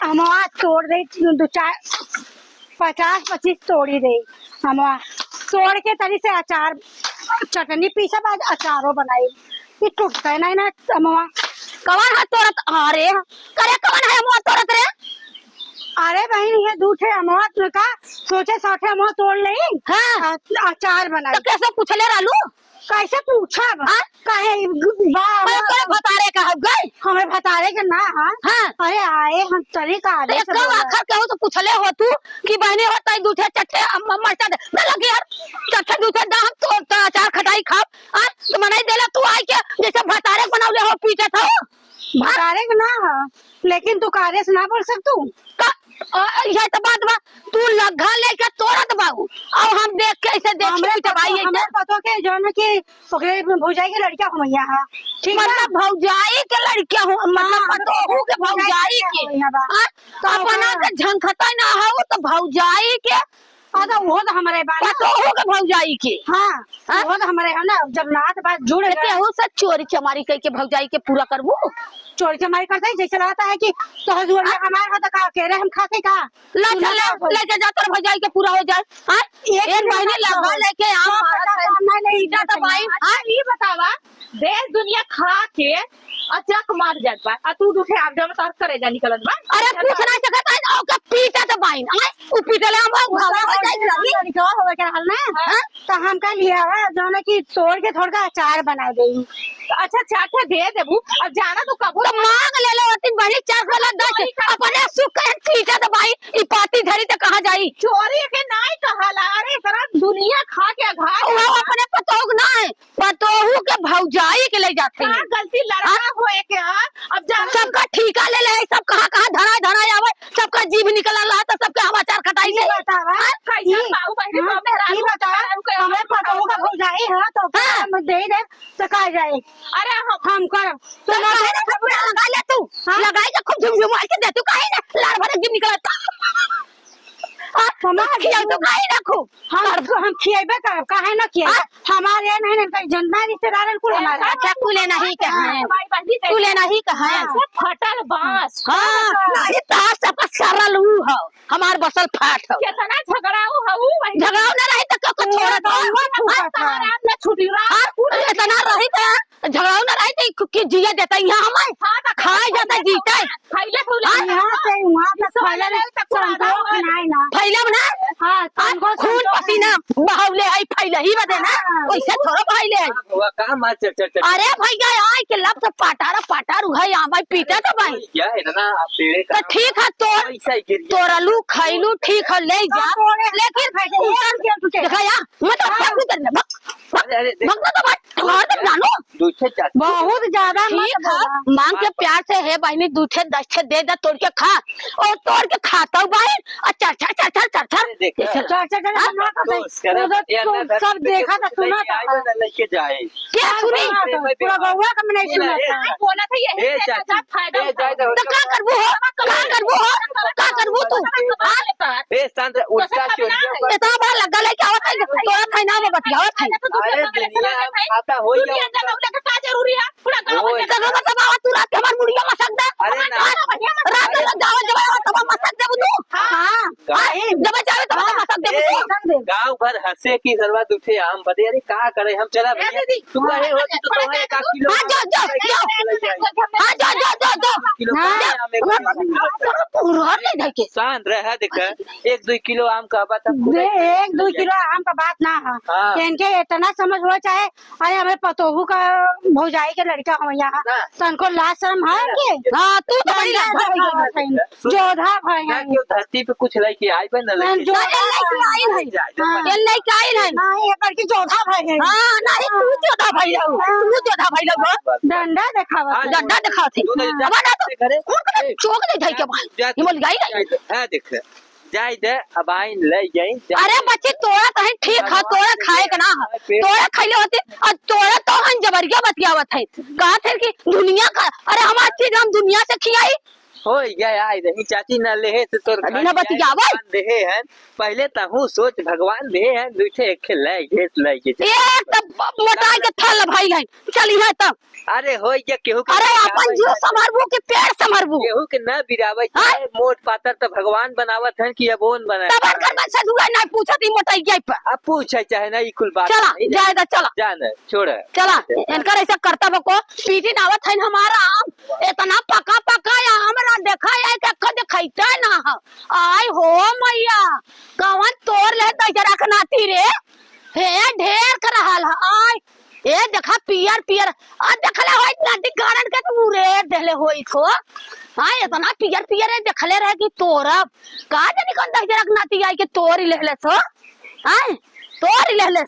हमारा तोड़ दे दो चार 50-25 तोड़ी दे हमारा तोड़ के तरी से अचार चटनी पीसा बाद अचारो बनाई ये टूटता है ना हमारा कवन हाथ तोड़त अरे करे कवन है मुंह तोड़त रे। अरे बहन ये दूठे हमारा का सोचे साथे हमारा तोड़ ले हाँ अचार तो बनाई कैसे पूछले रालू कैसे पूछा कहे मैं तोरे भतारे का हो गई हमें भतारे के ना हाँ अरे आए हम तरीका तो एक कब आखर कहू तो पूछले हो तू कि बहने होता है दूठे चट्टे मरचा दे ना लगे यार चट्टे दूठे दा हम तो अचार खटाई खाब आ तो मनाई देला तू आई के जैसे भतारे बनावले हो पीटे था भतारे के ना लेकिन तू कार्य से ना बोल सकतू यह तो बात बा तू लग्घा लेके तोड़त बाबू और हम देख के ऐसे देख के भाई हमें पता के जो ना कि ओकरे भौजाई के लड़का हम यहाँ ठीक है मतलब भौजाई के लड़कियां हो मतलब पतोहू के भौजाई के तो अपना के झंखता ना हो तो भौजाई के तो वो तो हमारे बात पतोहू के भौजाई के हाँ वो तो हमारे है ना जब नात बात जुड़ गए हो सब चोरी चमारी कह के भौजाई के पूरा करबू चोरी चमारी करते है जैसे लगता है कि तो हजूर में हमारे हाथ का कह रहे हम खाते का लेके जाकर भौजाई के पूरा हो जाए हां एक महीने लगा लेके नहीं तो भाई ये बतावा देश दुनिया खा के अचक मार जात बा आ तू उठे आप जब तक करे जा निकलत बा अरे पूछ ना सकत है ओ का पीटा तो बाइन आए उ पीटले हम भावा हो जाई लगी लड़का होवे के हाल ना तो हम का लिया है जो ना कि तोड़ के थोड़ा का अचार बना देई अच्छा चाटा दे देबू अब जाना तो कबू तो मांग ले लो तीन बड़ी चार वाला 10 अपने सुख के पीटा तो भाई ई पाती धरी तो कहां जाई चोरी के नाई कहाला अरे सारा दुनिया खा के घा वो अपने पतोग ना है पतोहू के भौजाई के ले जाते का हैं गलती लड़का होए के अब जाना सबका ठिका ले ले सब कहां धरा आवे सबका जीभ निकल रहा तो सबका समाचार खटाई ले बतावा कैसे बाबू बहन को मेहरा ये बतावा हमें पता होगा भौजाई है तो हम दे दे तो कहा जाए अरे हम कर तो लगा ले तू लगाई के खूब झुमझुम मार के दे तू काहे ना लार भरे जीभ निकलता हमारा खिया तो काहे ना खूब हम खिएबे करब काहे ना खिए हमारे नहीं नहीं जनता रिश्तेदार कुल हमारे अच्छा कुले नहीं के हैं कुले नहीं के हैं फटल बांस हां नहीं तार सब सरल ऊ हो हमार बसल फाट हो कितना झगड़ाऊ हऊ झगड़ाऊ ना रही तो को छोड़ दो आप ना छुटी रहा इतना रही तो झगड़ाऊ ना रही तो कि जिया देता यहां हमें खाए जाता जीता फैले फूले यहाँ से वहाँ तक फैले संतोष नहीं ना फैलब ना हाँ खून पसीना बहावले आई फैले ही बदे ना वैसे थोड़ा फैले हुआ कहां मार चल अरे भैया आई के लब तो पाटार उहा यहां भाई पीटा तो भाई क्या है ना आप पेड़े का तो ठीक है तोरलू खैलू ठीक है ले जा लेकिन देखा या मतलब क्या करना अरे मगना तो बात थोड़ा तो जानो दूसरे चाचा बहुत ज्यादा ठीक है मांग के प्यार से है बहनी दूठे 10 दे दे तोड़ के खा और तोड़ के खाता बहन और चर सब देखा था सुना था लेके जाए क्या सुनी पूरा गौवा का मैंने सुना था बोला था ये फायदा तो क्या करबू तू ए शांत उल्टा चोरिया इतना बड़ा लगा लेके आवत है तोरा खाना में बतियावत है अरे दुनिया खाता हो दुनिया का का जरूरी है पूरा गांव में तो मतलब आवा तू रात हमार मुड़िया मसक दे अरे ना रात में जाओ जब तब मसक दे तू हां जब जावे तब मसक दे गांव भर हंसे की सर्वात उठे हम बदे अरे का करे हम चला भैया तू रहे हो तो तुम्हें 1 किलो हां जा पूरा नहीं देखे शांत रह देख 1-2 किलो आम का बात 1-2 किलो आम का बात ना है इनके इतना समझ हो चाहे अरे हमें पतोहू का भौजाई के लड़का हो यहाँ तो उनको लाज शर्म है के हां तू तो बड़ी जोधा भाई है क्यों धरती पे कुछ लेके आई बन जो नहीं काई नहीं नहीं ये पर की जोधा भाई है हां नहीं तू जोधा भाई लो डंडा दिखावा डंडा दिखाते अब ना तो चौक नहीं धई के भाई हिमल गई हां देख जाई दे अब आइन ले जाई अरे बच्चे तोरा कहीं ठीक है तोरा खाए का ना तोरा खाइले होते और तोरा तो हम जबरिया बतियावत है कहा थे कि दुनिया का अरे हमारी चीज हम दुनिया से खियाई हो गया आई रही चाची न लेहे से तोर अभी ना बतियावा। देहे हैं पहले तहु सोच भगवान दे हैं दूठे खेले घेस ले के एक तब मोटा के थल भाई है चली है तब अरे हो गया केहू के अरे अपन जीव संभरबू के पेड़ संभरबू केहू के न बिरावे चाहे मोट पातर तो भगवान बनावत हैं कि अबोन बनाए तब घर में से दुआ ना पूछत ई मोटाई गई पर अब पूछे चाहे ना ई कुल बात चला नहीं जाए दा चला जान छोड़ चला इनकर ऐसा करतब को पीटी नावत है हमारा आम इतना पका पका या हमरा देखा है कि अक्का दिखाइता ना ह। आय हो मैया कवन तोड़ ले त जरा खनाती रे हे ढेर कर रहल ह। आय ए देखा पियर पियर आ देखले होई नाटी गार्डन के तू रे देले होई को हां इतना पियर पियर देखले रहे कि तोरब का जानी कौन जरा खनाती आई के तोड़ ही लेले सो हां तोड़ ही लेले